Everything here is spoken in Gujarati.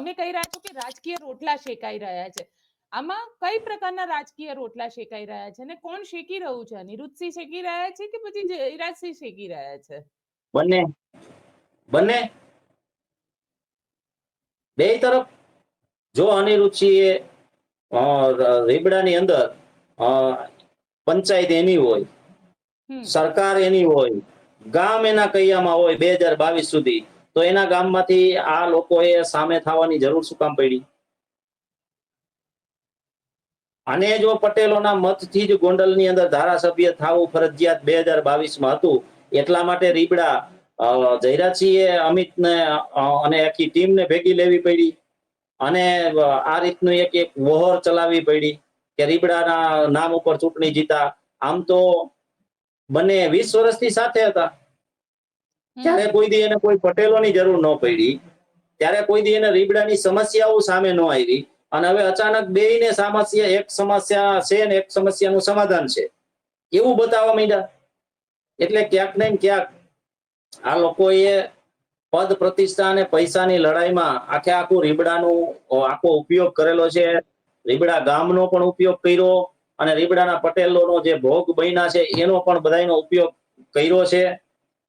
તમે કહી રહ્યા છો કે રાજકીય રોટલા શેકાઈ રહ્યા છે, આમાં કઈ પ્રકારના રાજકીય રોટલા શેકાઈ રહ્યા છે અને કોણ શેકી રહ્યું છે? અનિરુદ્ધસિંહ શેકી રહ્યા છે કે પછી જયરાજસિંહ શેકી રહ્યા છે? બંને બંને બે તરફ. જો અનિરુદ્ધસિંહ રીબડાની અંદર પંચાયત એની હોય, સરકાર એની હોય, ગામ એના કૈયામાં હોય 2022 સુધી, તો એના ગામમાંથી આ લોકોએ સામે થવાની જરૂર શું કામ પડી? અને જો પટેલોના મતથી જ ગોંડલની અંદર ધારાસભ્ય થવું ફરજિયાત 2022 હતું, એટલા માટે રીબડા જયરાજસિંહે અમિતને અને આખી ટીમને ભેગી લેવી પડી અને આ રીતનું એક વહોર ચલાવવી પડી કે રીબડાના નામ ઉપર ચૂંટણી જીતા. આમ તો બંને 20 વર્ષથી સાથે હતા, ત્યારે કોઈ દી એને કોઈ પટેલોની જરૂર ન પડી, ત્યારે કોઈ દી એને રીબડાની સમસ્યાઓ સામે ન આવી, અને હવે અચાનક બેયને સમસ્યા, એક સમસ્યા છે ને એક સમસ્યાનું સમાધાન છે એવું બતાવવા માંડ્યા. એટલે ક્યાંક ને ક્યાંક આ લોકોએ પદ પ્રતિષ્ઠા અને પૈસાની લડાઈમાં આખે આખું રીબડાનું આખો ઉપયોગ કરેલો છે. રીબડા ગામનો પણ ઉપયોગ કર્યો અને રીબડાના પટેલોનો જે ભોગ બન્યા છે એનો પણ બધાનો ઉપયોગ કર્યો છે.